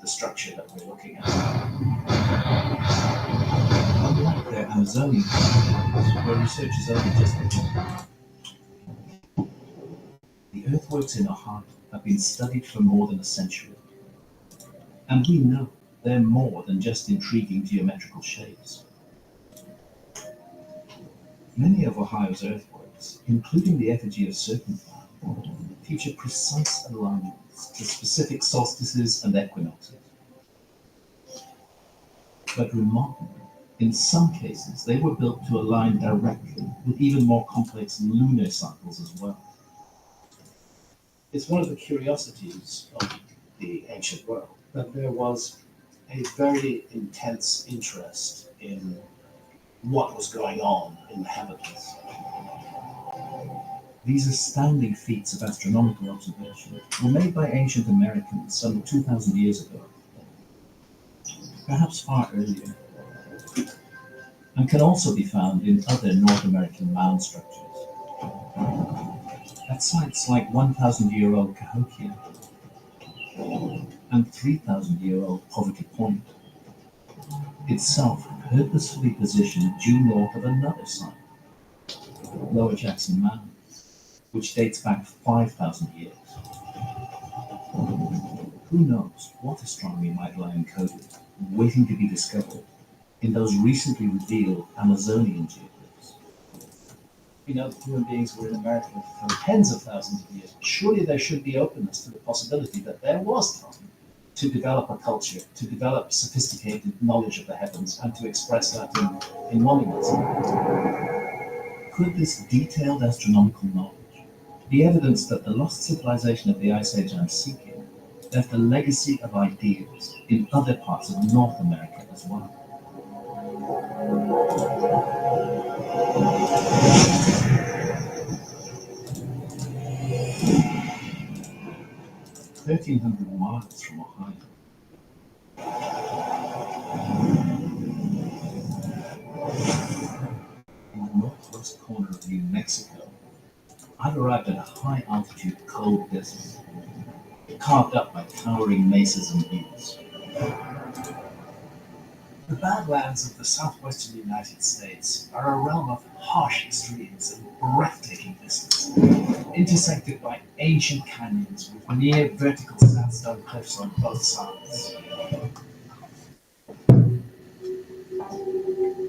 the structure that we're looking at. Unlike their Amazonian counterparts, where researchers only just begun, the earthworks in Ohio have been studied for more than a century, and we know they're more than just intriguing geometrical shapes. Many of Ohio's earthworks, including the effigy of Serpentine, feature precise alignments to specific solstices and equinoxes. But remarkably, in some cases, they were built to align directly with even more complex lunar cycles as well. It's one of the curiosities of the ancient world that there was a very intense interest in what was going on in the heavens. These astounding feats of astronomical observation were made by ancient Americans some 2,000 years ago, perhaps far earlier, and can also be found in other North American mound structures. At sites like 1,000-year-old Cahokia and 3,000-year-old Poverty Point, itself purposefully positioned due north of another site, Lower Jackson Mound, which dates back 5,000 years. Who knows what astronomy might lie encoded, waiting to be discovered, in those recently revealed Amazonian geoglyphs. We know that human beings were in America for tens of thousands of years. Surely there should be openness to the possibility that there was time to develop a culture, to develop sophisticated knowledge of the heavens, and to express that in monuments. Could this detailed astronomical knowledge be evidence that the lost civilization of the Ice Age I'm seeking left a legacy of ideas in other parts of North America as well? 1,300 miles from Ohio, in the northwest corner of New Mexico, I've arrived at a high-altitude cold desert, carved up by towering mesas and buttes. The Badlands of the southwestern United States are a realm of harsh extremes and breathtaking vistas, intersected by ancient canyons with near vertical sandstone cliffs on both sides.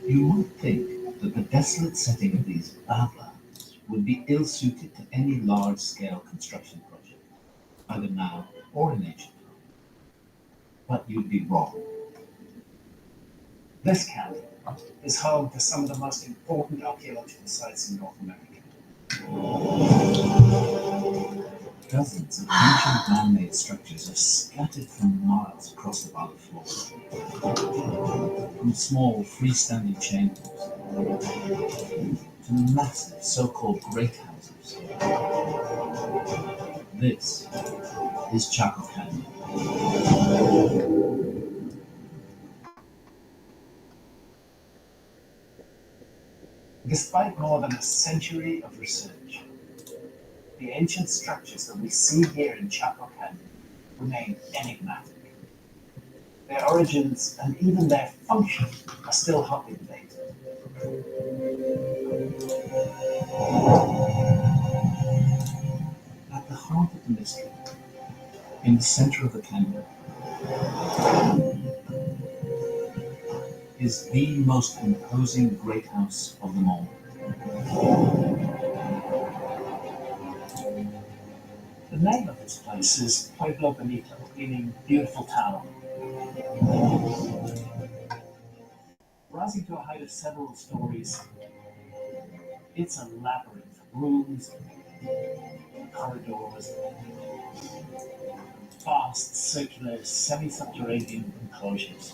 You might think that the desolate setting of these Badlands would be ill-suited to any large-scale construction project, either now or in ancient times. But you'd be wrong. This county is home to some of the most important archaeological sites in North America. Dozens of ancient man-made structures are scattered for miles across the valley floor, from small freestanding chambers to massive so-called great houses. This is Chaco Canyon. Despite more than a century of research, the ancient structures that we see here in Chaco Canyon remain enigmatic. Their origins and even their function are still hotly debated. At the heart of the mystery, in the center of the canyon, is the most imposing great house of them all. The name of this place is Pueblo Bonito, meaning beautiful town. Rising to a height of several stories, it's a labyrinth of rooms, corridors, vast, circular, semi-subterranean enclosures.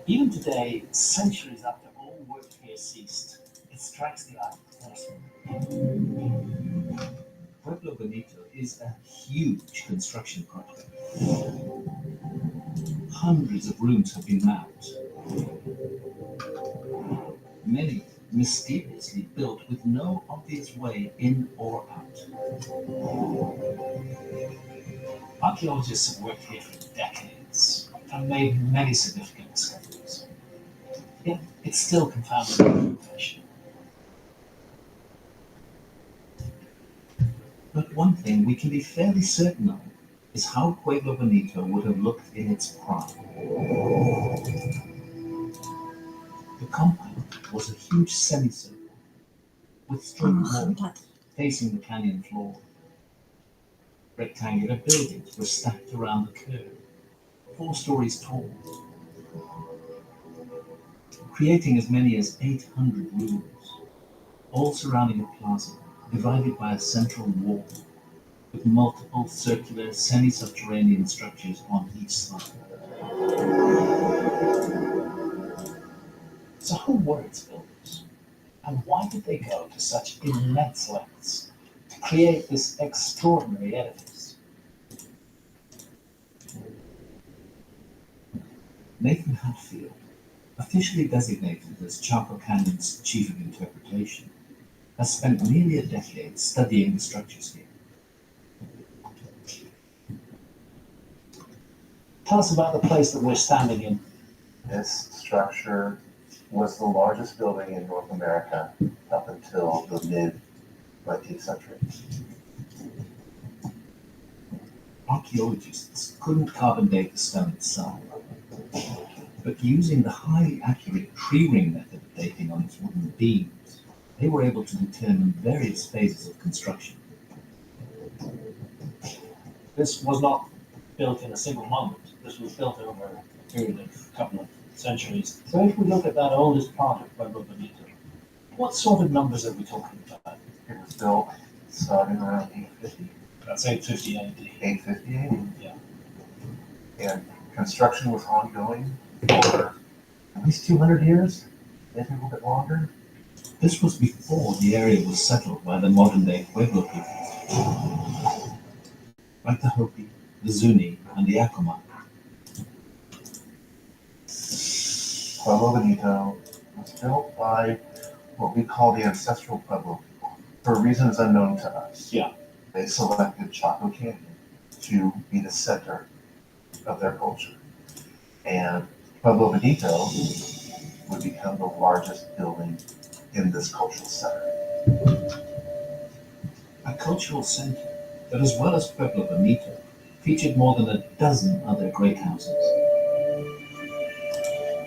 Even today, centuries after all work here ceased, it strikes the eye forcefully. Pueblo Bonito is a huge construction project. Hundreds of rooms have been mapped. Many mysteriously built with no obvious way in or out. Archaeologists have worked here for decades and made many significant discoveries. Yet it's still confounding information. But one thing we can be fairly certain of is how Pueblo Bonito would have looked in its prime. The compound was a huge semicircle with straight walls facing the canyon floor. Rectangular buildings were stacked around the curve, 4 stories tall, creating as many as 800 rooms, all surrounding a plaza divided by a central wall with multiple circular semi-subterranean structures on each side. So who were its builders? And why did they go to such immense lengths to create this extraordinary edifice? Nathan Hatfield, officially designated as Chaco Canyon's chief of interpretation, has spent nearly a decade studying the structures here. Tell us about the place that we're standing in. This structure was the largest building in North America up until the mid-19th century. Archaeologists couldn't carbon date the stone itself, but using the highly accurate tree ring method of dating on its wooden beams, they were able to determine various phases of construction. This was not built in a single moment. This was built over a period of a couple of centuries. So if we look at that oldest part of Pueblo Bonito, what sort of numbers are we talking about? It was built starting around 850. That's 850 AD. 850 AD. Yeah. And construction was ongoing for at least 200 years, maybe a little bit longer. This was before the area was settled by the modern-day Pueblo peoples, like the Hopi, the Zuni, and the Acoma. Pueblo Bonito was built by what we call the ancestral Pueblo people, for reasons unknown to us. Yeah. They selected Chaco Canyon to be the center of their culture. And Pueblo Bonito would become the largest building in this cultural center. A cultural center that, as well as Pueblo Bonito, featured more than a dozen other great houses.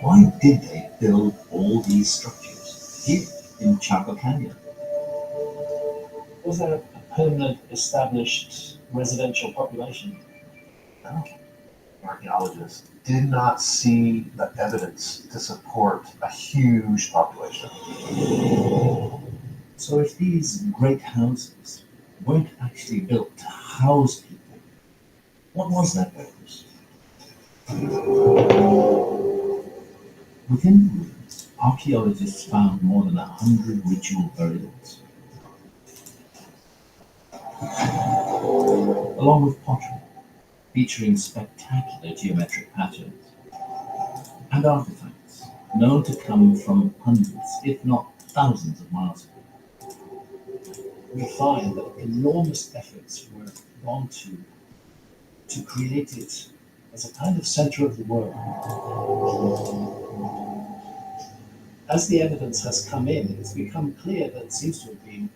Why did they build all these structures here in Chaco Canyon? Was there a permanent established residential population? No. Archaeologists did not see the evidence to support a huge population. So if these great houses weren't actually built to house people, what was their purpose? Within the ruins, archaeologists found more than 100 ritual burials, along with pottery featuring spectacular geometric patterns, and artifacts known to come from hundreds, if not thousands of miles ago. We find that enormous efforts were gone to create it as a kind of center of the world. As the evidence has come in, it's become clear that it seems to have been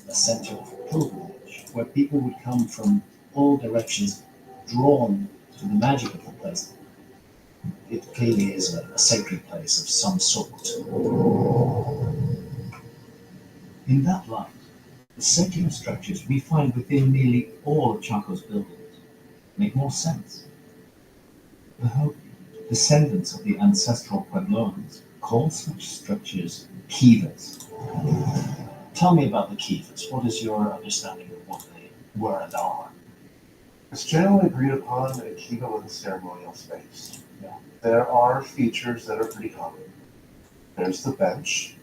a center of pilgrimage, where people would come from all directions, drawn to the magic of the place. It clearly is a sacred place of some sort. In that light, the secular structures we find within nearly all of Chaco's buildings make more sense. The Hopi, descendants of the ancestral Puebloans, call such structures kivas. Tell me about the kivas. What is your understanding of what they were and are? It's generally agreed upon that a kiva was a ceremonial space. Yeah. There are features that are pretty common. There's the bench.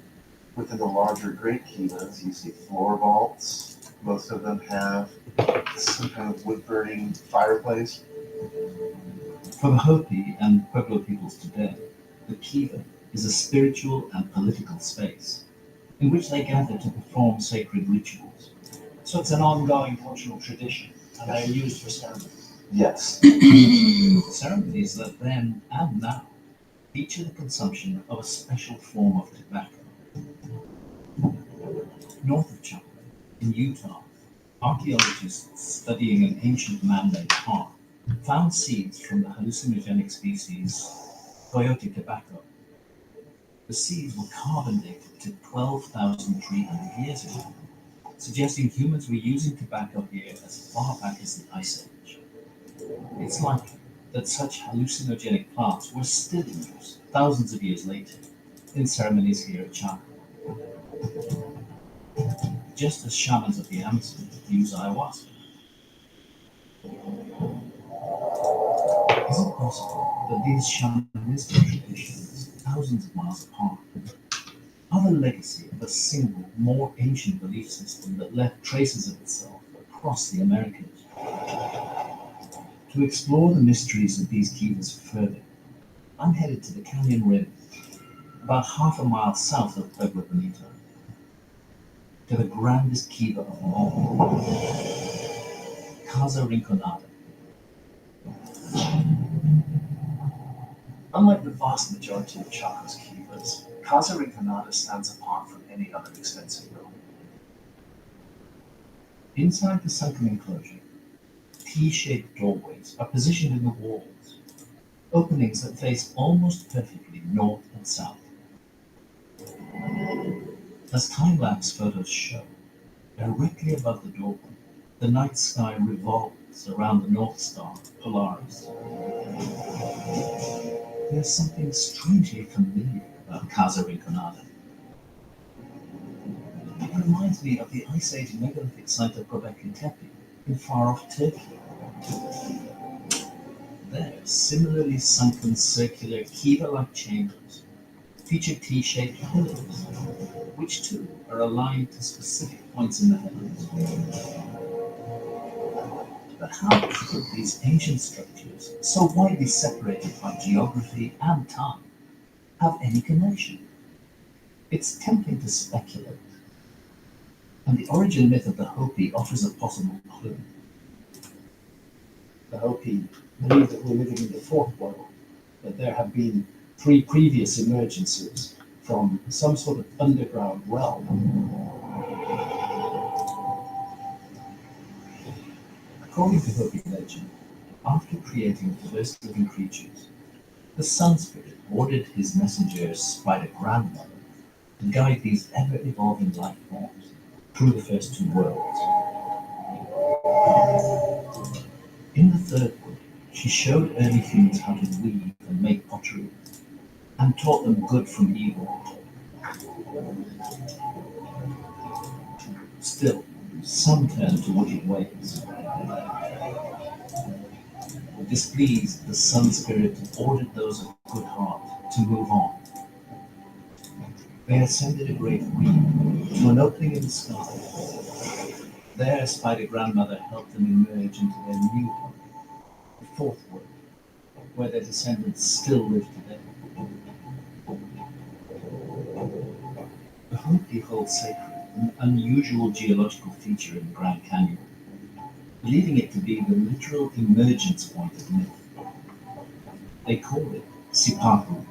Within the larger great kivas, you see floor vaults. Most of them have some kind of wood-burning fireplace. For the Hopi and Pueblo peoples today, the kiva is a spiritual and political space in which they gather to perform sacred rituals. So it's an ongoing cultural tradition, and they're used for ceremony. Yes. Ceremonies that then and now feature the consumption of a special form of tobacco. North of Chapel, in Utah, archaeologists studying an ancient man-made park found seeds from the hallucinogenic species Coyote tobacco. The seeds were carbon dated to 12,300 years ago, suggesting humans were using tobacco here as far back as the Ice Age. It's likely that such hallucinogenic plants were still in use thousands of years later in ceremonies here at Chaco, just as shamans of the Amazon use ayahuasca. Is it possible that these shamanistic traditions, thousands of miles apart, are the legacy of a single, more ancient belief system that left traces of itself across the Americas? To explore the mysteries of these kivas further, I'm headed to the canyon rim, about half a mile south of Pueblo Bonito, to the grandest kiva of them all, Casa Rinconada. Unlike the vast majority of Chaco's kivas, Casa Rinconada stands apart from any other expensive building. Inside the sunken enclosure, T-shaped doorways are positioned in the walls, openings that face almost perfectly north and south. As time-lapse photos show, directly above the doorway, the night sky revolves around the North Star, Polaris. There's something strangely familiar about Casa Rinconada. It reminds me of the Ice Age megalithic site of Göbekli Tepe in far-off Turkey. There, similarly sunken circular kiva-like chambers feature T-shaped pillars, which too are aligned to specific points in the heavens. But how could these ancient structures, so widely separated by geography and time, have any connection? It's tempting to speculate, and the origin myth of the Hopi offers a possible clue. The Hopi believe that we're living in the fourth world, that there have been three previous emergences from some sort of underground realm. According to Hopi legend, after creating the first living creatures, the Sun Spirit ordered his messenger Spider Grandmother to guide these ever-evolving life forms through the first two worlds. In the third world, she showed early humans how to weave and make pottery, and taught them good from evil. Still, some turned to wicked ways. Displeased, the Sun Spirit ordered those of good heart to move on. They ascended a great weed to an opening in the sky. There, Spider Grandmother helped them emerge into their new home, the fourth world, where their descendants still live today. The Hopi hold sacred an unusual geological feature in the Grand Canyon, believing it to be the literal emergence point of myth. They call it Sipaku.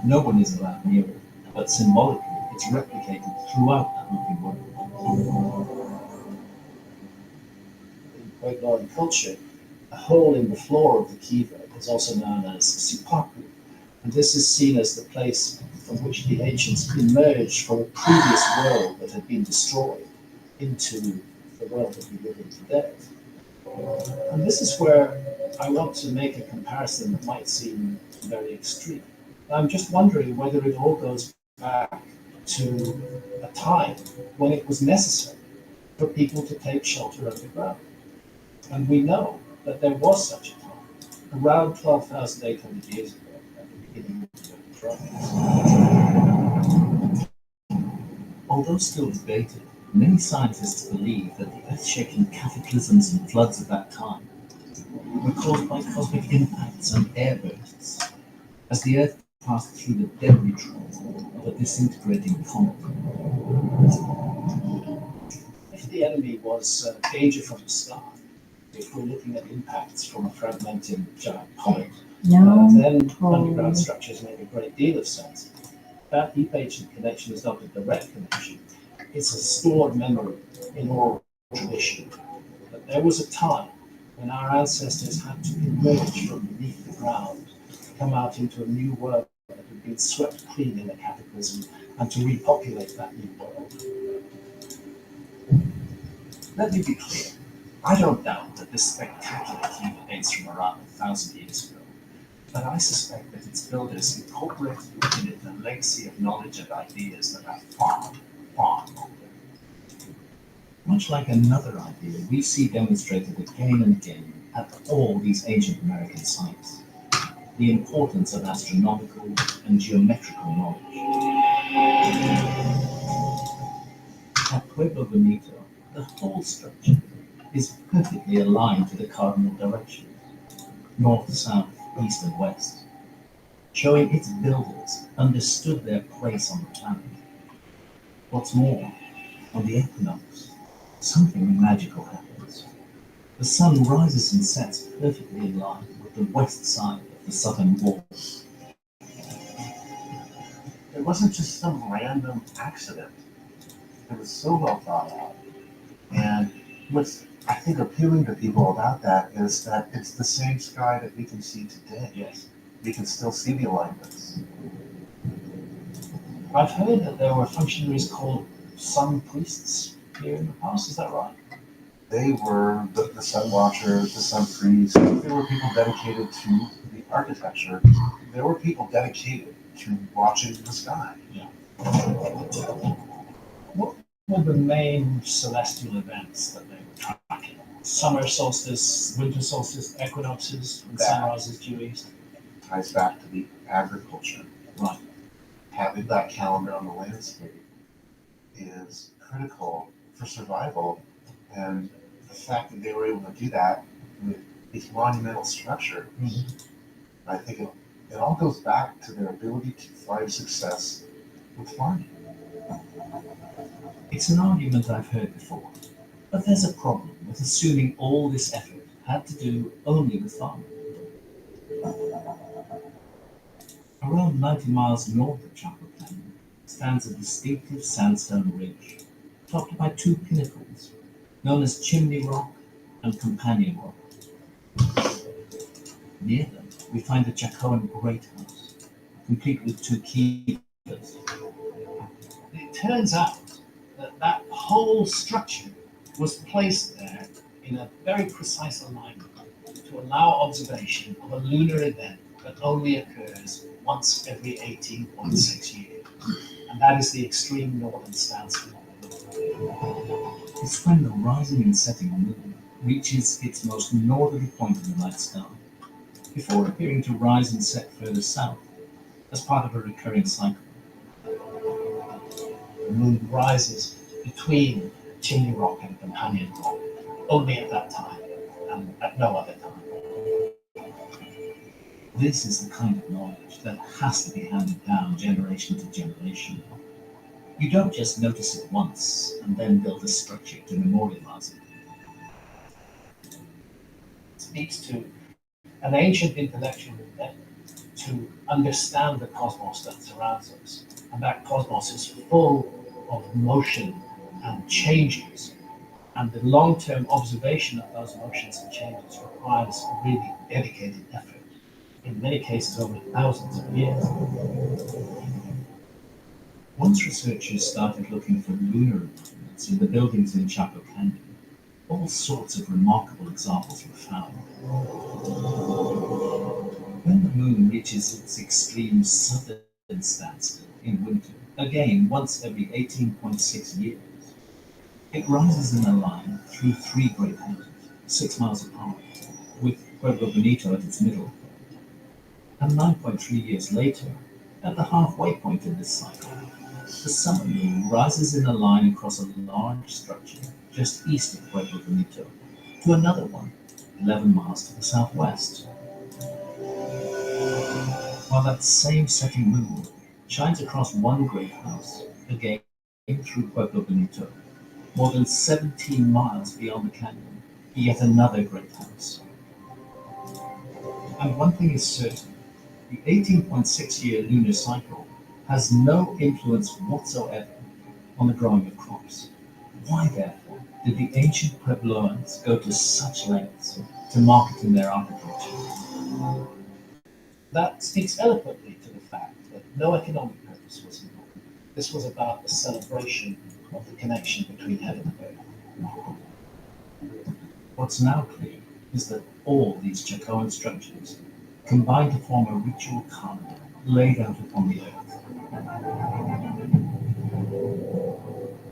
No one is allowed near it, but symbolically it's replicated throughout the Hopi world. In Puebloan culture, a hole in the floor of the kiva is also known as Sipaku, and this is seen as the place from which the ancients emerged from a previous world that had been destroyed into the world that we live in today. And this is where I want to make a comparison that might seem very extreme. I'm just wondering whether it all goes back to a time when it was necessary for people to take shelter underground. And we know that there was such a time, around 12,800 years ago, at the beginning of the trials. Although still debated, many scientists believe that the earth-shaking cataclysms and floods of that time were caused by cosmic impacts and air bursts, as the Earth passed through the debris trail of a disintegrating comet. If the enemy was danger from the sky, if we're looking at impacts from a fragmenting giant comet, No. then Oh. underground structures make a great deal of sense. That deep ancient connection is not a direct connection, it's a stored memory in oral tradition. But there was a time when our ancestors had to emerge from beneath the ground, come out into a new world that had been swept clean in the cataclysm, and to repopulate that new world. Let me be clear. I don't doubt that this spectacular keep dates from around 1,000 years ago, but I suspect that its builders incorporated within it a legacy of knowledge and ideas that are far, far older. Much like another idea we see demonstrated again and again at all these ancient American sites, the importance of astronomical and geometrical knowledge. At Pueblo Bonito, the whole structure is perfectly aligned to the cardinal directions, north, south, east, and west, showing its builders understood their place on the planet. What's more, on the equinox, something magical happens. The sun rises and sets perfectly in line with the west side of the southern wall. It wasn't just some random accident. It was so well thought out. And what's, I think, appealing to people about that is that it's the same sky that we can see today. Yes. We can still see the alignments. I've heard that there were functionaries called sun priests here in the past, is that right? They were the sun watchers, the sun priests. There were people dedicated to the architecture. There were people dedicated to watching the sky. What were the main celestial events that they were tracking? Summer solstice, winter solstice, equinoxes, and sunrises due east? Ties back to the agriculture. Right. Having that calendar on the landscape is critical for survival, and the fact that they were able to do that with these monumental structures, I think it all goes back to their ability to find success with farming. It's an argument I've heard before, but there's a problem with assuming all this effort had to do only with farming. Around 90 miles north of Chaco Canyon stands a distinctive sandstone ridge, topped by two pinnacles, known as Chimney Rock and Companion Rock. Near them, we find the Chacoan Great House, complete with two kivas. It turns out that that whole structure was placed there in a very precise alignment to allow observation of a lunar event that only occurs once every 18.6 years. And that is the extreme northern stance phenomenon. It's when the rising and setting moon reaches its most northerly point in the night sky, before appearing to rise and set further south as part of a recurring cycle. The moon rises between Chimney Rock and Companion Rock only at that time and at no other time. This is the kind of knowledge that has to be handed down generation to generation. You don't just notice it once and then build a structure to memorialize it. It speaks to an ancient intellectual endeavor to understand the cosmos that surrounds us. And that cosmos is full of motion and changes. And the long-term observation of those motions and changes requires really dedicated effort, in many cases over thousands of years. Once researchers started looking for lunar movements in the buildings in Chaco Canyon, all sorts of remarkable examples were found. When the moon reaches its extreme southern standstill in winter, again once every 18.6 years, it rises in a line through three great houses, 6 miles apart, with Pueblo Bonito at its middle. And 9.3 years later, at the halfway point in this cycle, the summer moon rises in a line across a large structure just east of Pueblo Bonito to another one 11 miles to the southwest. While that same setting moon shines across one great house, again through Pueblo Bonito, more than 17 miles beyond the canyon, yet another great house. And one thing is certain, the 18.6-year lunar cycle has no influence whatsoever on the growing of crops. Why, therefore, did the ancient Puebloans go to such lengths to market in their agriculture? That speaks eloquently to the fact that no economic purpose was involved. This was about the celebration of the connection between heaven and earth. What's now clear is that all these Chacoan structures combine to form a ritual calendar laid out upon the earth.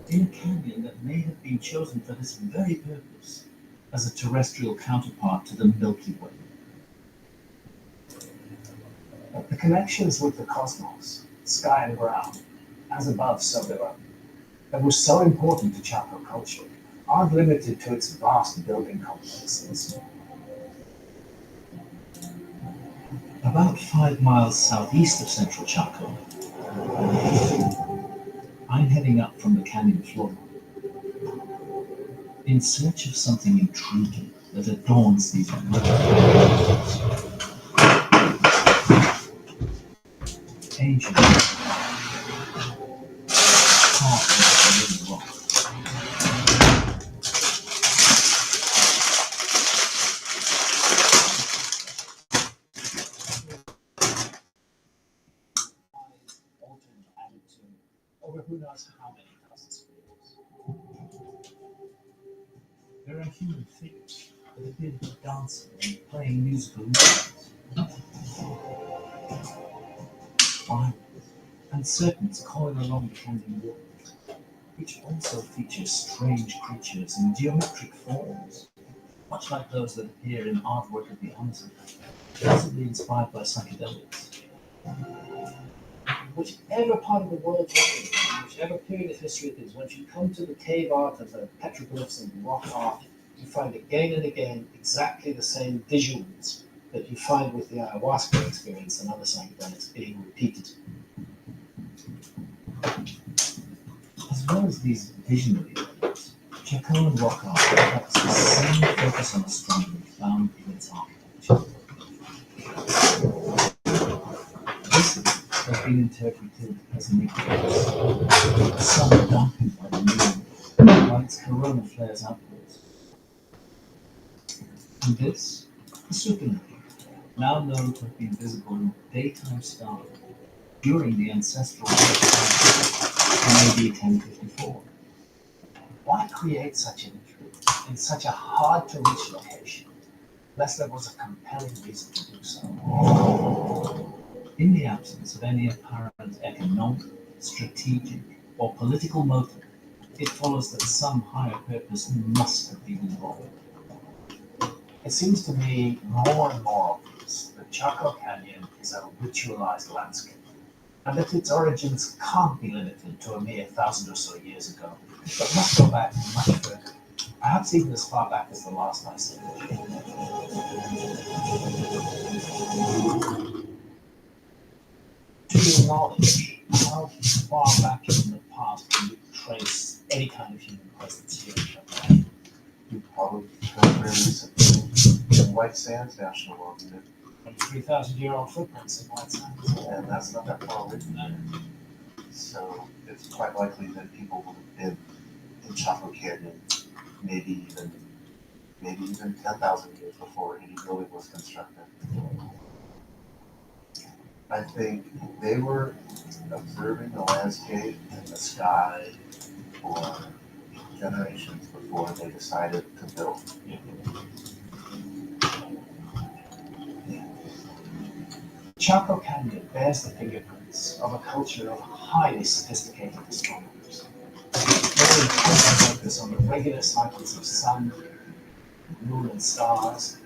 In a canyon that may have been chosen for this very purpose as a terrestrial counterpart to the Milky Way. The connections with the cosmos, sky and ground, as above, so below, that were so important to Chaco culture, aren't limited to its vast building complexes. About 5 miles southeast of central Chaco, I'm heading up from the canyon floor in search of something intriguing that adorns these ancient carved into the living rock. Altered and added to over who knows how many thousands of years. There are human figures that appear to be dancing and playing musical instruments. Fire and serpents coil along the canyon walls, which also feature strange creatures in geometric forms, much like those that appear in artwork of the Amazon, possibly inspired by psychedelics. Whichever part of the world you're in, whichever period of history it is, once you come to the cave art and the petroglyphs and rock art, you find again and again exactly the same visuals that you find with the ayahuasca experience and other psychedelics being repeated. As well as these visionary elements, Chacoan rock art reflects the same focus on astronomy found in its architecture. This has been interpreted as an eclipse, the sun darkened by the moon while its corona flares outwards. And this, a supernova, now known to have been visible in daytime stars during the ancestral in AD 1054. Why create such imagery in such a hard to reach location, unless there was a compelling reason to do so? In the absence of any apparent economic, strategic, or political motive, it follows that some higher purpose must have been involved. It seems to me more and more obvious that Chaco Canyon is a ritualized landscape, and that its origins can't be limited to a mere 1,000 or so years ago, but must go back much further, perhaps even as far back as the last ice age. To your knowledge, how far back in the past can you trace any kind of human presence here in Chaco? You probably found very recently in White Sands National Monument, 3,000-year-old footprints in White Sands. and that's not that far away from there. So it's quite likely that people would have been in Chaco Canyon maybe even 10,000 years before any building was constructed. I think they were observing the landscape and the sky for generations before they decided to build. Chaco Canyon bears the fingerprints of a culture of highly sophisticated astronomers. Very intense focus on the regular cycles of sun, moon, and stars,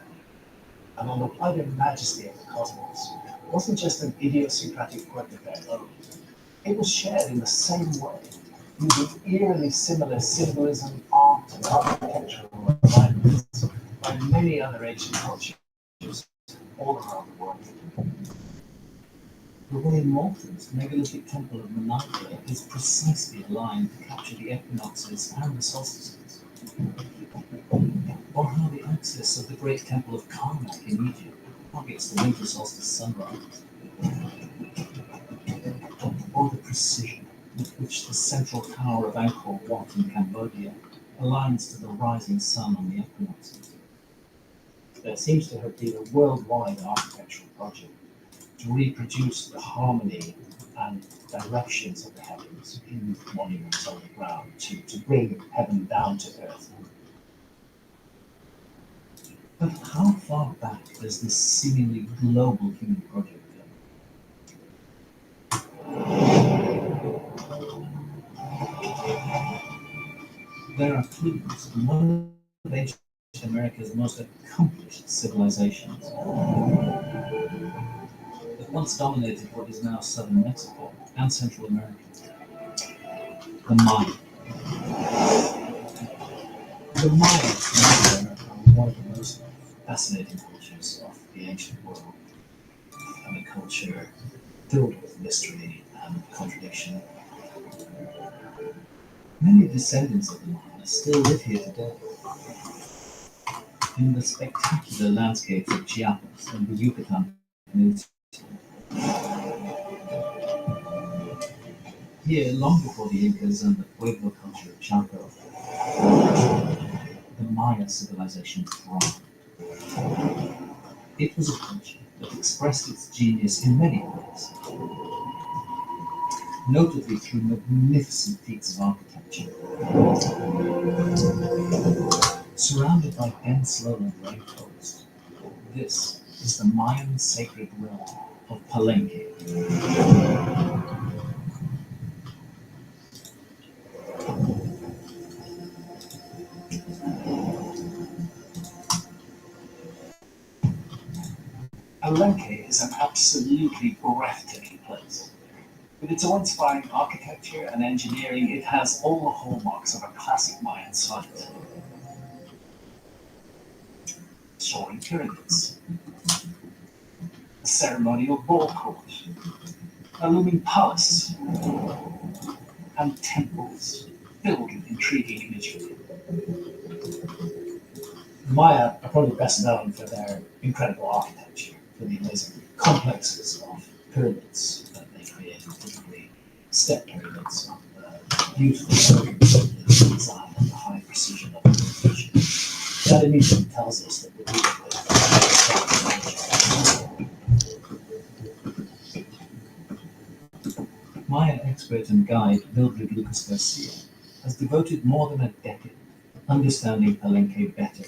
and on the wider majesty of the cosmos. It wasn't just an idiosyncratic quirk of their own. It was shared in the same way, using eerily similar symbolism, art, and architectural alignments by many other ancient cultures all around the world. The way Malta's megalithic temple of Menandra is precisely aligned to capture the equinoxes and the solstices. or how the axis of the great temple of Karnak in Egypt targets the winter solstice sunrise, or the precision with which the central tower of Angkor Wat in Cambodia aligns to the rising sun on the equinoxes. There seems to have been a worldwide architectural project to reproduce the harmony and directions of the heavens in monuments on the ground, to bring heaven down to earth. But how far back does this seemingly global human project go? There are clues in one of ancient America's most accomplished civilizations that once dominated what is now southern Mexico and Central America, the Maya. The Maya are one of the most fascinating cultures of the ancient world, and a culture filled with mystery and contradiction. Many descendants of the Maya still live here today, in the spectacular landscapes of Chiapas and the Yucatan Peninsula. Here, long before the Incas and the Pueblo culture of Chaco, the Maya civilization thrived. It was a culture that expressed its genius in many ways, notably through magnificent feats of architecture. Surrounded by dense lowland rainforest, this is the Mayan sacred realm of Palenque. Palenque is an absolutely breathtaking place. With its awe-inspiring architecture and engineering, it has all the hallmarks of a classic Mayan site. Soaring pyramids, a ceremonial ball court, a looming palace, and temples filled with intriguing imagery. The Maya are probably best known for their incredible architecture, for the amazing complexes of pyramids that they created, typically step pyramids of beautiful design and the high precision of the location. That immediately tells us that we're dealing with Mayan expert and guide Mildred Lucas Garcia has devoted more than a decade to understanding Palenque better.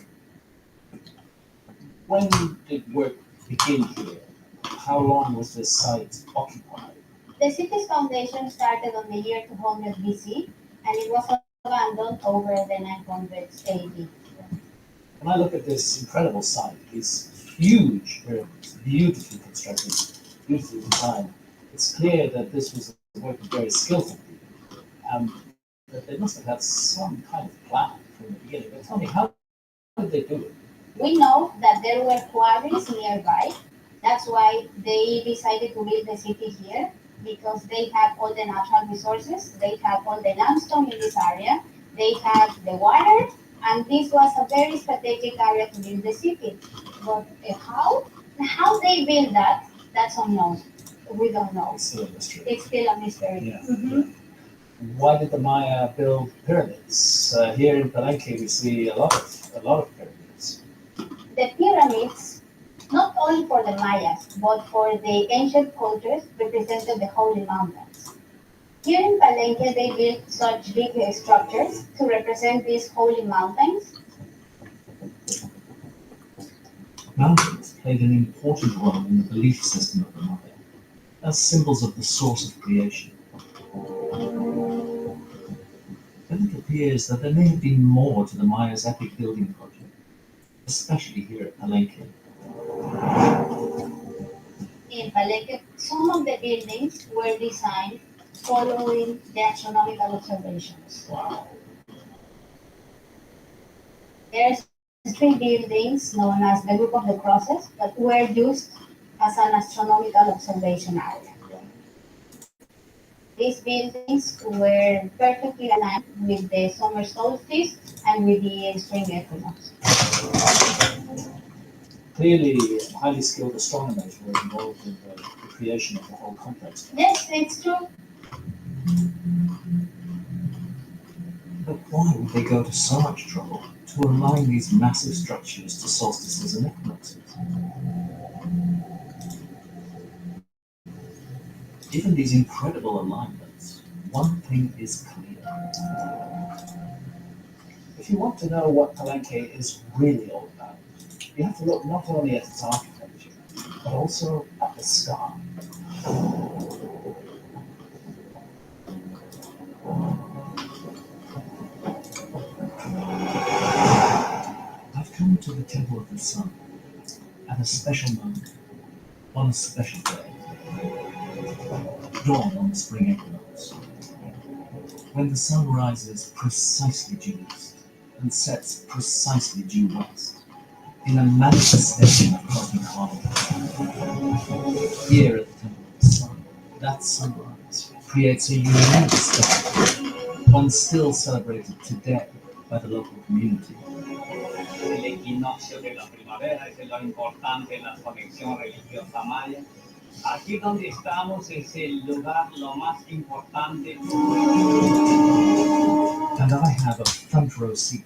when did work begin here? How long was this site occupied? The city's foundation started on the year 200 BC and it was abandoned over the 900s AD. When I look at this incredible site, these huge pyramids, beautifully constructed, beautifully designed, it's clear that this was the work of very skillful people, that they must have had some kind of plan from the beginning. But tell me, how did they do it? We know that there were quarries nearby. That's why they decided to build the city here because they had all the natural resources, they had all the limestone in this area, they had the water, and this was a very strategic area to build the city. But how they built that, that's unknown. We don't know. It's still a mystery. It's still a mystery. Yeah. Mhm. Why did the Maya build pyramids? Here in Palenque, we see a lot of pyramids. The pyramids, not only for the Mayas, but for the ancient cultures, represented the holy mountains. Here in Palenque, they built such big structures to represent these holy mountains. Mountains played an important role in the belief system of the Maya as symbols of the source of creation. But it appears that there may have been more to the Maya's epic building project, especially here at Palenque. In Palenque, some of the buildings were designed following the astronomical observations. Wow. There's three buildings known as the Group of the Crosses that were used as an astronomical observation area. These buildings were perfectly aligned with the summer solstice and with the spring equinox. Clearly, highly skilled astronomers were involved in the creation of the whole complex. Yes, it's true. But why would they go to so much trouble to align these massive structures to solstices and equinoxes? Given these incredible alignments, one thing is clear. If you want to know what Palenque is really all about, you have to look not only at its architecture, but also at the sky. I've come to the Temple of the Sun at a special moment, on a special day, dawn on the spring equinox, when the sun rises precisely due east and sets precisely due west, in a manifestation of cosmic harmony. Here at the Temple of the Sun, that sunrise creates a unique spectacle, one still celebrated today by the local community. El equinoccio de la primavera es lo importante en la conexión religiosa maya. Aquí donde estamos es el lugar lo más importante. And I have a front row seat.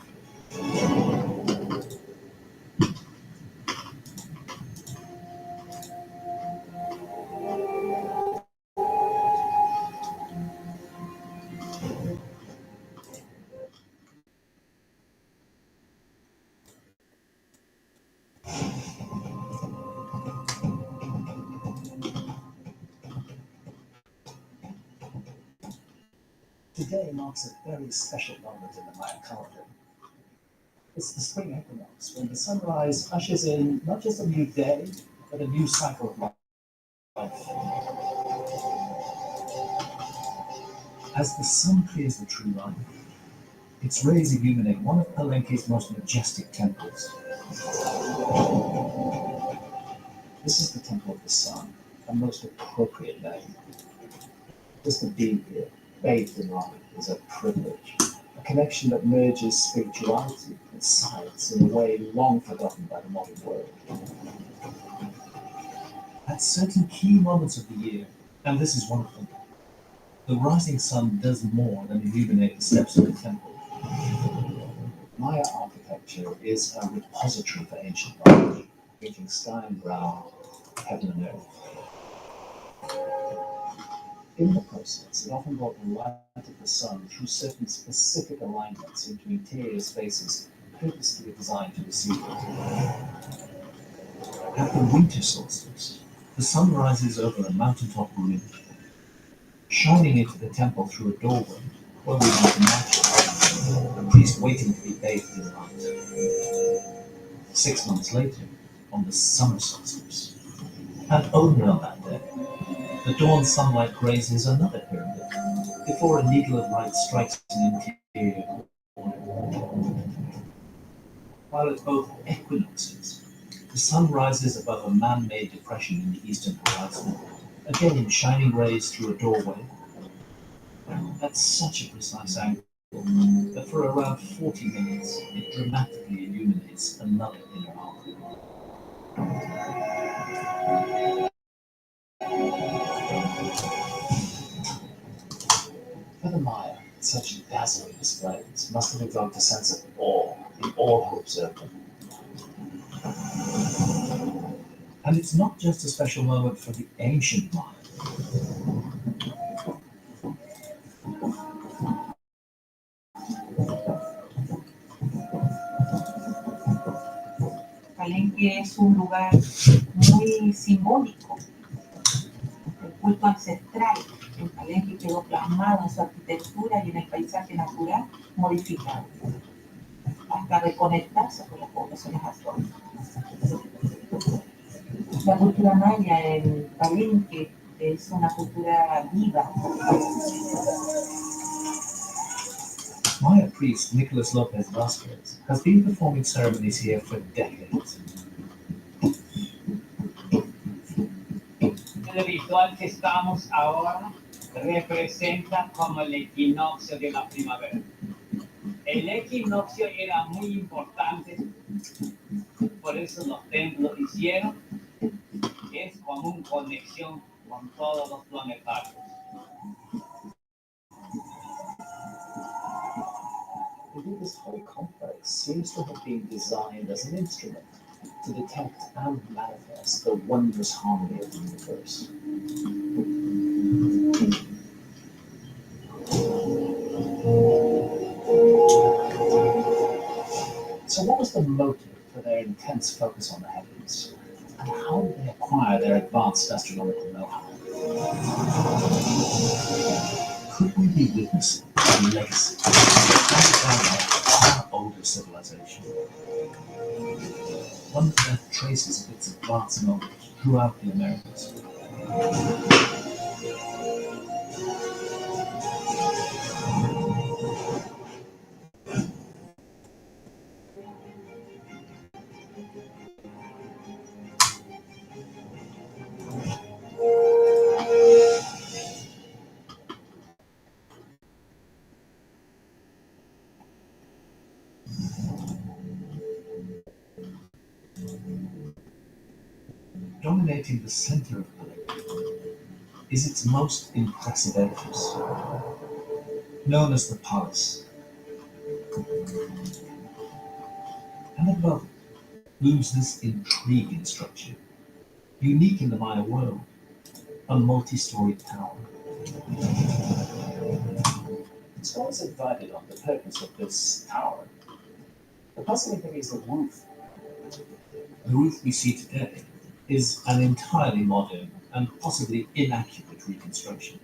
Today marks a very special moment in the Mayan calendar. It's the spring equinox, when the sunrise ushers in not just a new day, but a new cycle of life. As the sun clears the true light, its rays illuminate one of Palenque's most majestic temples. This is the Temple of the Sun, a most appropriate name. Just to be here, bathed in light, is a privilege. A connection that merges spirituality and science in a way long forgotten by the modern world. At certain key moments of the year, and this is one of them, the rising sun does more than illuminate the steps of the temple. Maya architecture is a repository for ancient knowledge, bridging sky and ground, heaven and earth. In the process, it often brought the light of the sun through certain specific alignments into interior spaces purposely designed to receive it. At the winter solstice, the sun rises over a mountaintop ridge, shining into the temple through a doorway where we might imagine a priest waiting to be bathed in light. 6 months later, on the summer solstice, and only on that day, the dawn sunlight grazes another pyramid before a needle of light strikes an interior corner. While at both equinoxes, the sun rises above a man-made depression in the eastern horizon, again shining rays through a doorway at such a precise angle that for around 40 minutes it dramatically illuminates another inner arc. For the Maya, such dazzling displays must have evoked a sense of awe in all who observed them. And it's not just a special moment for the ancient Maya. Palenque es un lugar muy simbólico, el culto ancestral. El Palenque quedó plasmado en su arquitectura y en el paisaje natural modificado, hasta reconectarse con las poblaciones actuales. La cultura maya en Palenque es una cultura viva. Maya priest Nicolas Lopez Vasquez has been performing ceremonies here for decades. El ritual que estamos ahora representa como el equinoccio de la primavera. El equinoccio era muy importante por eso los templos hicieron, es como una conexión con todos los planetarios. Indeed, this whole complex seems to have been designed as an instrument to detect and manifest the wondrous harmony of the universe. So, what was the motive for their intense focus on the heavens? And how did they acquire their advanced astronomical know-how? Could we be witnessing a legacy handed down by a far older civilization? One that left traces of its advanced knowledge throughout the Americas. Dominating the center of Palenque is its most impressive edifice, known as the Palace. And above it looms this intriguing structure, unique in the Maya world, a multi-storied tower. Scholars have divided on the purpose of this tower. The puzzling thing is the roof. The roof we see today is an entirely modern and possibly inaccurate reconstruction.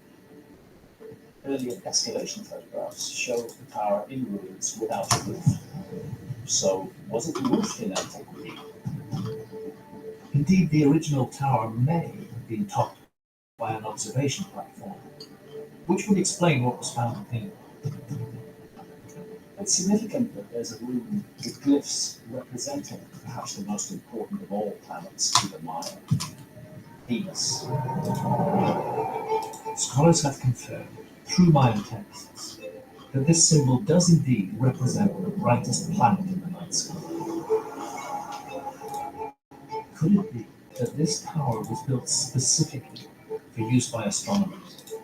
Earlier excavation photographs show the tower in ruins without a roof. So, was it roofed in antiquity? Indeed, the original tower may have been topped by an observation platform, which would explain what was found within. It's significant that there's a room with glyphs representing perhaps the most important of all planets to the Maya, Venus. Scholars have confirmed, through Mayan texts, that this symbol does indeed represent the brightest planet in the night sky. Could it be that this tower was built specifically for use by astronomers?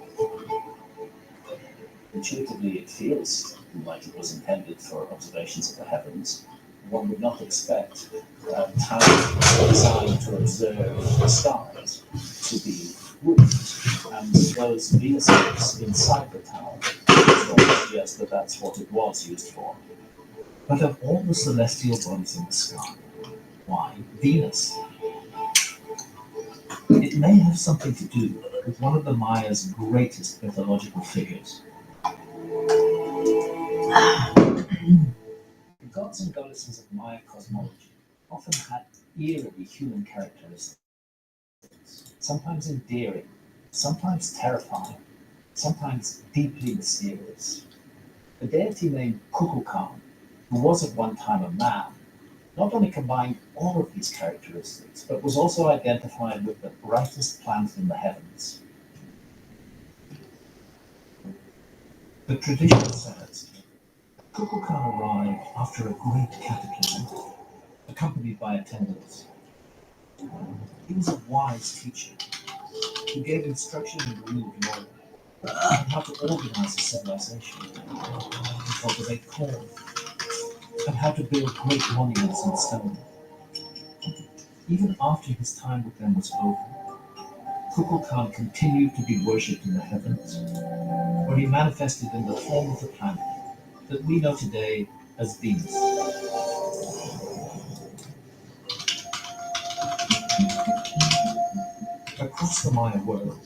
Intuitively, it feels like it was intended for observations of the heavens. One would not expect a tower designed to observe the stars to be roofed, and those Venus glyphs inside the tower suggest that that's what it was used for. But of all the celestial bodies in the sky, why Venus? It may have something to do with one of the Maya's greatest mythological figures. The gods and goddesses of Maya cosmology often had eerily human characteristics, sometimes endearing, sometimes terrifying, sometimes deeply mysterious. The deity named Kukulkan, who was at one time a man, not only combined all of these characteristics, but was also identified with the brightest planet in the heavens. The tradition says Kukulkan arrived after a great cataclysm, accompanied by attendants. He was a wise teacher who gave instruction in the rule of law, and how to organize a civilization, and cultivate corn, and how to build great monuments in stone. Even after his time with them was over, Kukulkan continued to be worshipped in the heavens, where he manifested in the form of the planet that we know today as Venus. Across the Maya world,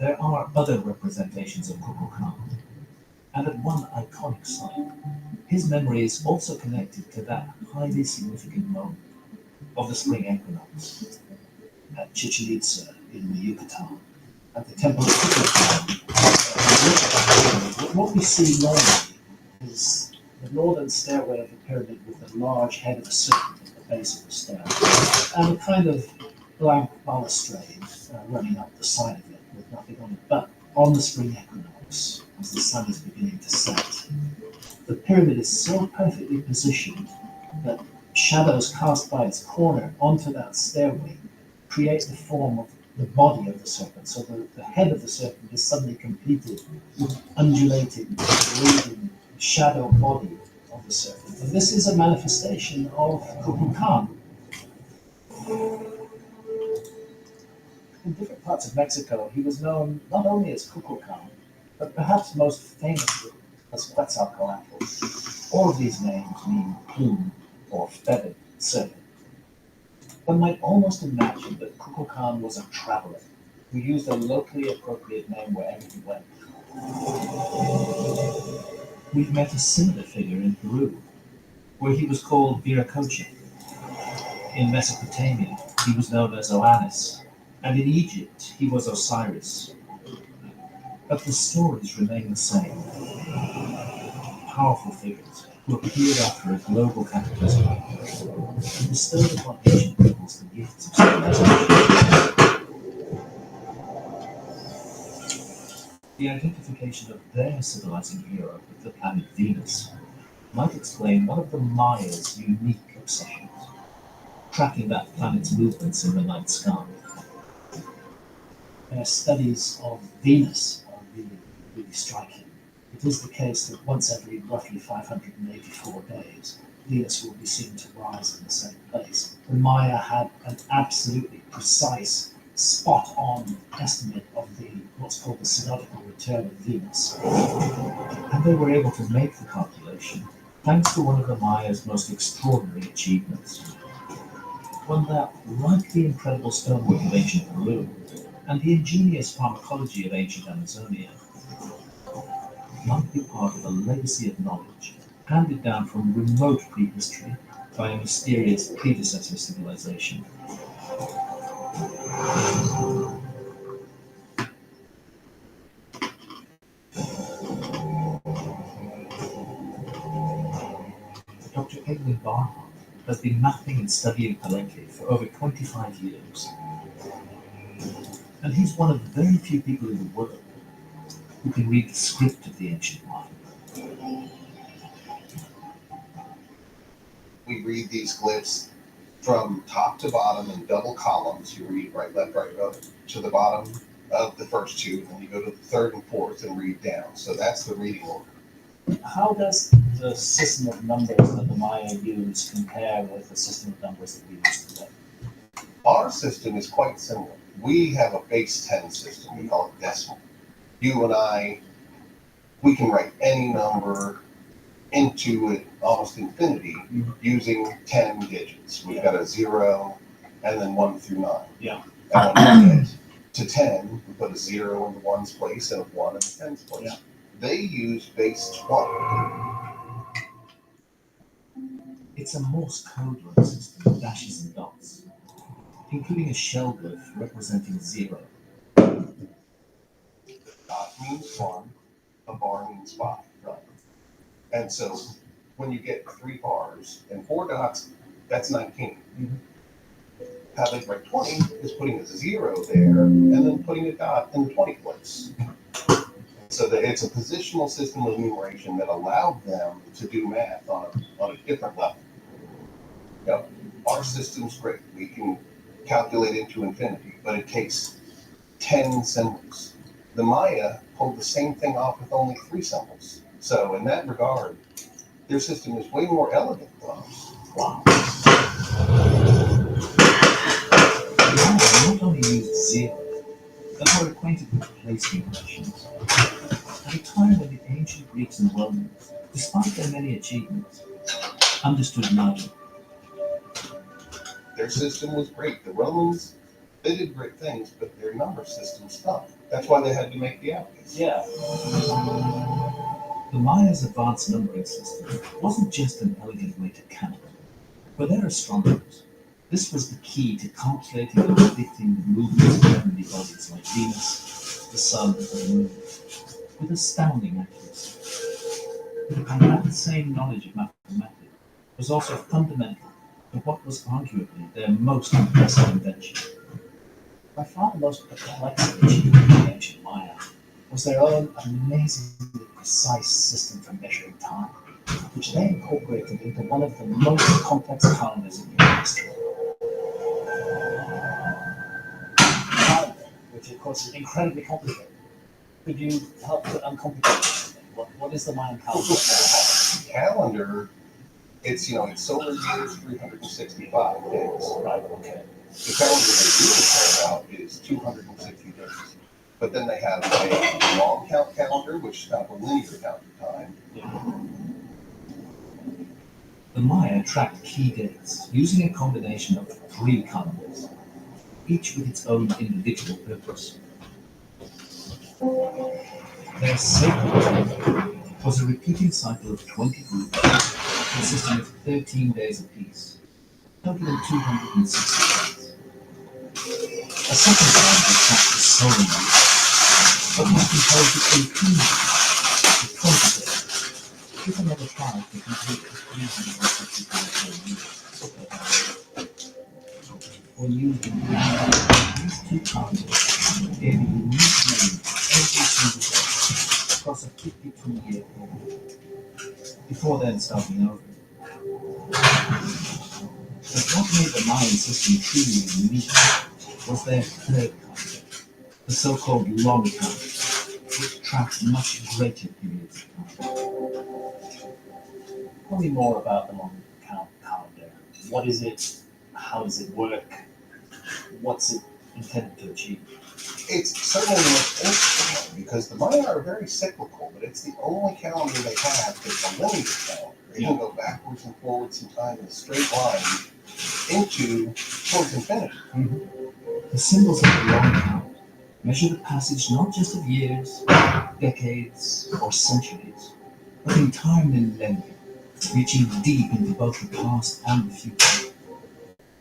there are other representations of Kukulkan, and at one iconic site, his memory is also connected to that highly significant moment of the spring equinox At Chichen Itza in the Yucatan, at the temple of Kukulkan. What we see normally is the northern stairway of the pyramid with the large head of a serpent at the base of the stair, and a kind of blank balustrade running up the side of it with nothing on it. But on the spring equinox, as the sun is beginning to set, the pyramid is so perfectly positioned that shadows cast by its corner onto that stairway create the form of the body of the serpent. So the head of the serpent is suddenly completed with undulating, waving shadow body of the serpent. And this is a manifestation of Kukulkan. In different parts of Mexico, he was known not only as Kukulkan, but perhaps most famously as Quetzalcoatl. All of these names mean plume or feathered serpent. One might almost imagine that Kukulkan was a traveler who used a locally appropriate name wherever he went. We've met a similar figure in Peru, where he was called Viracocha. In Mesopotamia, he was known as Oannes, and in Egypt, he was Osiris. But the stories remain the same. Powerful figures who appeared after a global cataclysm and bestowed upon ancient peoples the gifts of civilization. The identification of their civilizing era with the planet Venus might explain one of the Maya's unique obsessions, tracking that planet's movements in the night sky. Their studies of Venus are really striking. It is the case that once every roughly 584 days, Venus will be seen to rise in the same place. The Maya had an absolutely precise, spot-on estimate of what's called the synodical return of Venus. And they were able to make the calculation thanks to one of the Maya's most extraordinary achievements. One that, like the incredible stonework of ancient Peru and the ingenious pharmacology of ancient Amazonia, might be part of a legacy of knowledge handed down from remote prehistory by a mysterious predecessor civilization. Dr. Edwin Barnard has been mapping and studying Palenque for over 25 years. And he's one of the very few people in the world who can read the script of the ancient Maya. We read these glyphs from top to bottom in double columns. You read right, left, right, up to the bottom of the first two, and then you go to the third and fourth and read down. So that's the reading order. How does the system of numbers that the Maya use compare with the system of numbers that we use today? Our system is quite similar. We have a base 10 system. We call it decimal. You and I, we can write any number into it almost infinity using 10 digits. We've got a 0 and then 1 through 9. Yeah. And when we get to 10, we put a 0 in the 1's place and a 1 in the 10's place. Yeah. They use base 12. It's a Morse code-like system of dashes and dots, including a shell glyph representing 0. Dot means 1, a bar means 5. Right. And so when you get 3 bars and 4 dots, that's 19. Mhm. How they write 20 is putting a 0 there and then putting a dot in the 20 place. So that it's a positional system of numeration that allowed them to do math on a different level. Now, our system's great. We can calculate into infinity, but it takes 10 symbols. The Maya pulled the same thing off with only 3 symbols. So in that regard, their system is way more elegant than ours. Wow. The Maya not only used 0, but were acquainted with placement notions. At a time when the ancient Greeks and Romans, despite their many achievements, understood neither. Their system was great. The Romans, they did great things, but their number system stunk. That's why they had to make the abacus. Yeah. The Maya's advanced numbering system wasn't just an elegant way to count. For their astronomers, this was the key to calculating and predicting the movements of heavenly bodies like Venus, the Sun, and the Moon, with astounding accuracy. And that same knowledge of mathematics was also fundamental to what was arguably their most impressive invention. By far the most perplexing achievement of the ancient Maya was their own amazingly precise system for measuring time. which they incorporated into one of the most complex calendars in human history. Calendar, which of course is incredibly complicated. Could you help to uncomplicate it? What is the Mayan calendar? Calendar, it's, it's solar years, 365 days. Right, okay. The calendar they really care about is 260 days. But then they have a long count calendar, which is kind of a linear count of time. The Maya tracked key dates using a combination of 3 calendars, each with its own individual purpose. Their sacred calendar was a repeating cycle of 20 groups consisting of 13 days apiece, totaling 260 days. A second calendar tracked the solar year, but was composed of 18 days, with 20 days, with another 5 to complete the 365 years. When used in these 2 calendars gave a unique name every single day across a 52-year period, before then starting over. But what made the Mayan system truly unique was their third calendar, the so-called long calendar, which tracked much greater periods of time. Tell me more about the long calendar. What is it? How does it work? What's it intended to achieve? It's certainly the most interesting one because the Maya are very cyclical, but it's the only calendar they have that's a linear calendar. They can go backwards and forwards in time in a straight line towards infinity. The symbols of the long count measure the passage not just of years, decades, or centuries, but entire millennia, reaching deep into both the past and the future.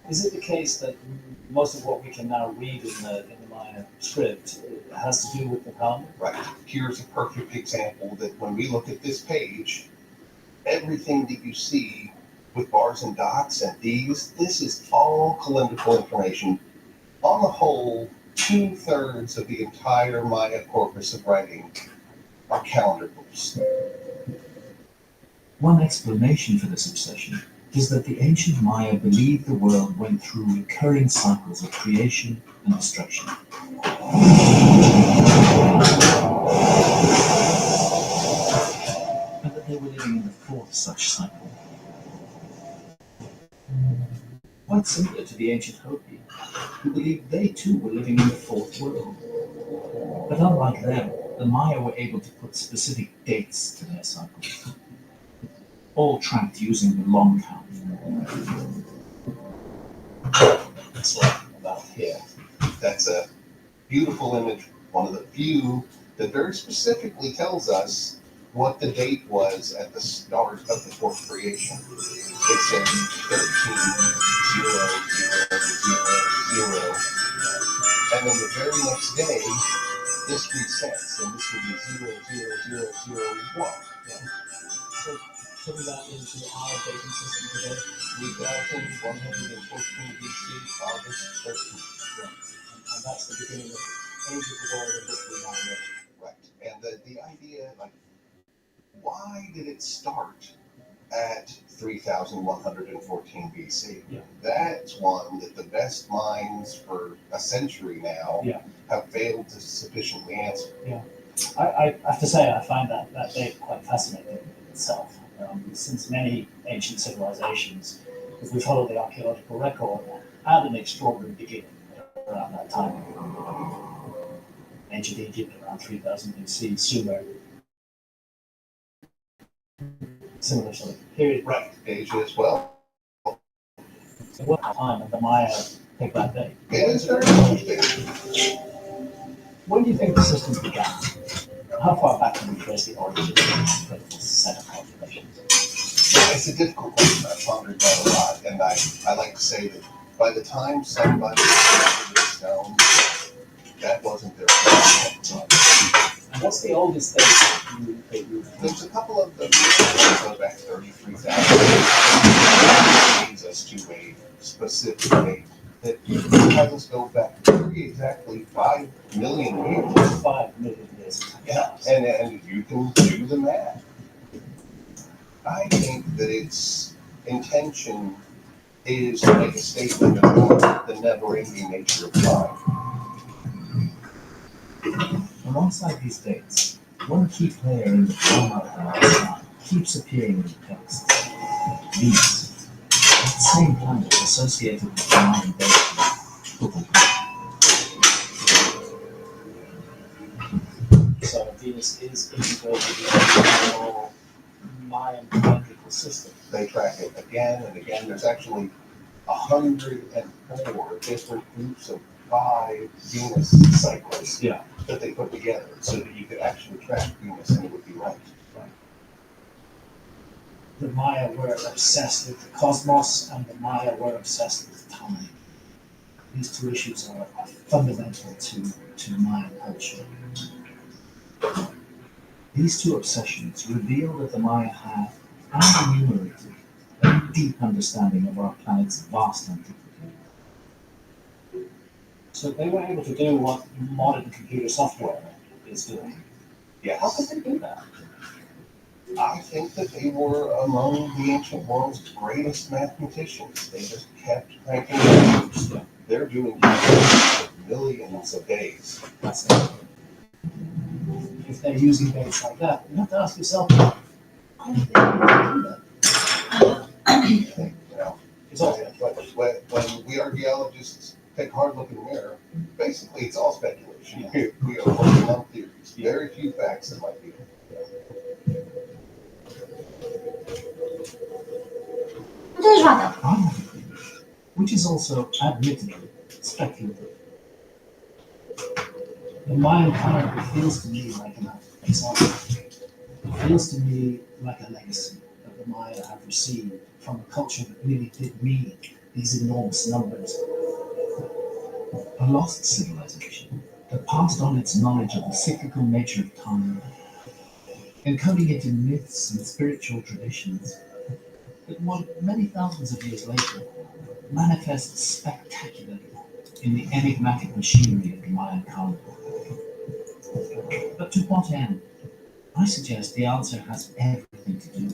Is it the case that most of what we can now read in the Maya script has to do with the calendar? Right. Here's a perfect example that when we look at this page, everything that you see with bars and dots and these, this is all calendrical information. On the whole, 2/3 of the entire Maya corpus of writing are calendar books. One explanation for this obsession is that the ancient Maya believed the world went through recurring cycles of creation and destruction. And that they were living in the 4th such cycle. Quite similar to the ancient Hopi, who believed they too were living in the 4th world. But unlike them, the Maya were able to put specific dates to their cycles, all tracked using the long count. It's like about here. That's a beautiful image, one of the few that very specifically tells us what the date was at the start of the 4th creation. It says 13,0,0,0,0, and then the very next day, this resets, and this would be 0,0,0,0,1. So we got into our dating system today, 3,114 BC, August 13th. and that's the beginning of age of the world in which we now live. Right. And the idea, like, why did it start at 3,114 BC? Yeah. That's one that the best minds for a century now have failed to sufficiently answer. I have to say, I find that date quite fascinating in itself. Since many ancient civilizations, if we follow the archaeological record, had an extraordinary beginning around that time. Ancient Egypt around 3000 BC, Sumer, similar sort of period. Right. Asia as well. What time and the Maya pick that date? It is very interesting. When do you think the system began? How far back can we trace the origins of this set of calculations? It's a difficult question. I've pondered that a lot, and I like to say that by the time somebody discovered the stone, that wasn't their problem. And what's the oldest date they use? There's a couple of them that go back 33,000. Leads us to a specific date that has us go back very exactly 5 million years. 5 million years. Yeah, and you can do the math. I think that its intention is to make a statement about the never-ending nature of time. Alongside these dates, one key player in the drama of the lifestyle keeps appearing in the text. Venus, that same planet associated with the Mayan deity Kukulkan. So Venus is integrated into the whole Mayan calendrical system. They track it again and again. There's actually 104 different groups of 5 Venus cycles Yeah. that they put together so that you could actually track Venus and it would be right. The Maya were obsessed with the cosmos, and the Maya were obsessed with time. These two issues are fundamental to Mayan culture. These two obsessions reveal that the Maya have, and enumerated, a deep understanding of our planet's vast antiquity. So they were able to do what modern computer software is doing. Yes. How could they do that? I think that they were among the ancient world's greatest mathematicians. They just kept cranking numbers. Yeah. They're doing calculations of millions of days. That's it. If they're using dates like that, you have to ask yourself, how did they do that? I think, you know, It's all when we archaeologists take a hard look in the mirror, basically it's all speculation. We are working on theories. Very few facts in my field. There's one. I have a theory, which is also admittedly speculative. The Mayan calendar feels to me like an example. It feels to me like a legacy that the Maya have received from a culture that really did need these enormous numbers. A lost civilization that passed on its knowledge of the cyclical nature of time, encoding it in myths and spiritual traditions, that many thousands of years later manifests spectacularly in the enigmatic machinery of the Mayan calendar. But to what end? I suggest the answer has everything to do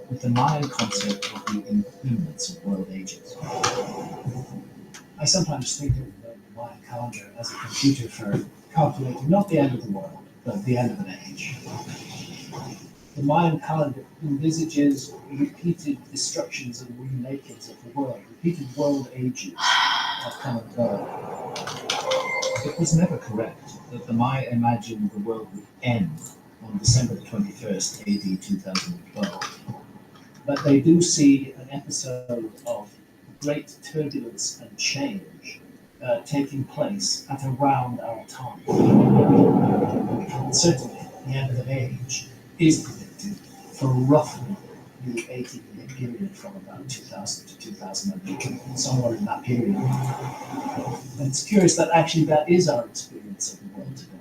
with the Mayan concept of the impermanence of world ages. I sometimes think of the Mayan calendar as a computer for calculating not the end of the world, but the end of an age. The Mayan calendar envisages repeated destructions and remakings of the world, repeated world ages that come and go. It was never correct that the Maya imagined the world would end on December 21st, AD 2012. But they do see an episode of great turbulence and change taking place at around our time. And certainly, the end of an age is predicted for roughly the 80-year period from about 2000 to 2008, somewhere in that period. And it's curious that actually that is our experience of the world today.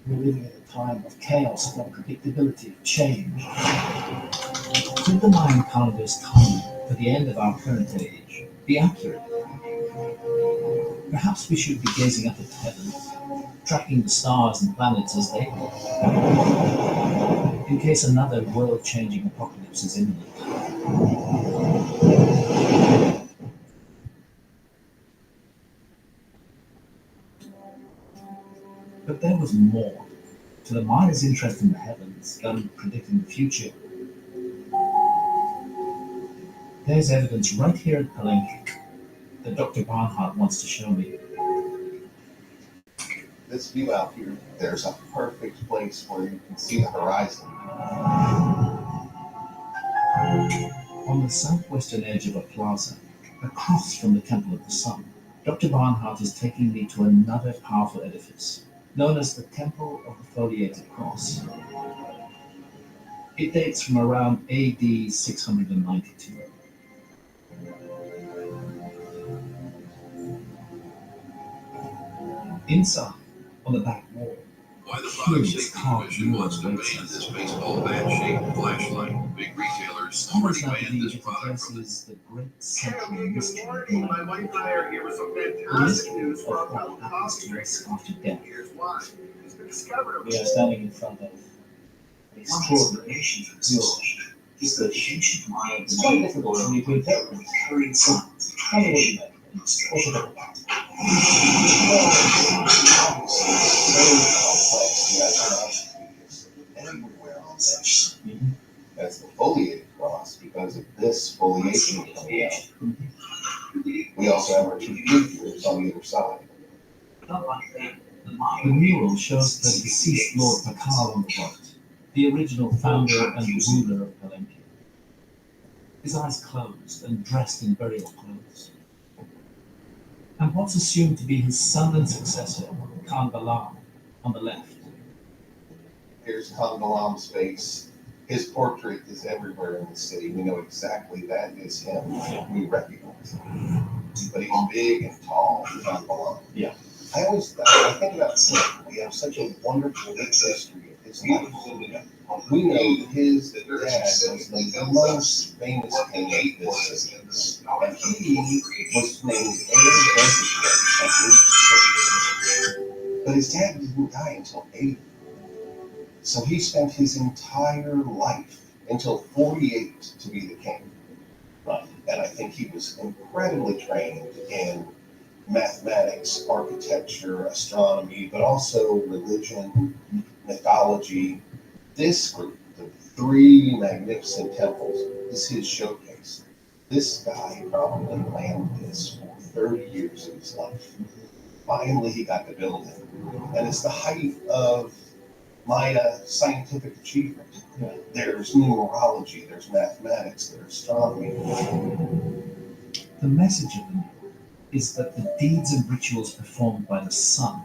We're living in a time of chaos, of unpredictability, of change. Could the Mayan calendar's time for the end of our current age be accurate? Perhaps we should be gazing up at the heavens, tracking the stars and planets as they go, in case another world-changing apocalypse is imminent. But there was more to the Maya's interest in the heavens than predicting the future. There's evidence right here at Palenque that Dr. Barnhart wants to show me. This view out here, there's a perfect place where you can see the horizon. On the southwestern edge of a plaza, across from the Temple of the Sun, Dr. Barnhart is taking me to another powerful edifice, known as the Temple of the Foliated Cross. It dates from around AD 692. Inside, on the back wall, Why the Product Safety Commission wants to ban this baseball bat-shaped flashlight. Big retailers already scholars now banned believe this it product from addresses the great central mystery of morning. My Mayan wife and culture, I are here with some the fantastic mystery news of for our what fellow happens coffee to drinkers. us after death. Here's why. It's been discovered over We are standing in front of a One extraordinary explanation for this is that ancient Mayans it's quite difficult for me to interpret. Current science. Tell me what you make. What's it about? Everywhere on this. That's the foliated cross because of this foliation coming out. We also have our two figures on the other side. The mural shows the deceased Lord Pakal on the right, the original founder and ruler of Palenque. His eyes closed and dressed in burial clothes. And what's assumed to be his son and successor, Khan Balam, on the left. Here's Khan Balam's face. His portrait is everywhere in the city. We know exactly that is him. We recognize him. But he's big and tall, Khan Balam. Yeah. I think about Slim. We have such a wonderful rich history of his life. We know that his dad was the most famous king of this city. And he was named Heir at age 6. But his dad didn't die until 80. So he spent his entire life until 48 to be the king. Right. And I think he was incredibly trained in mathematics, architecture, astronomy, but also religion, mythology. This group, the 3 magnificent temples, is his showcase. This guy probably planned this for 30 years of his life. Finally, he got to build it. And it's the height of Maya scientific achievement. Yeah. There's numerology, there's mathematics, there's astronomy. The message of the mural is that the deeds and rituals performed by the son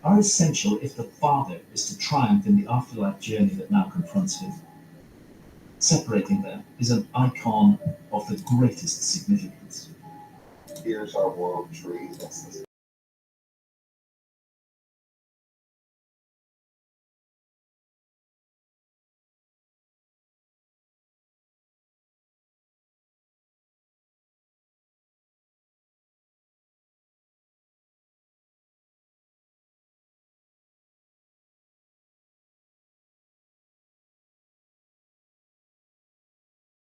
are essential if the father is to triumph in the afterlife journey that now confronts him. Separating them is an icon of the greatest significance. Here's our world tree. That's the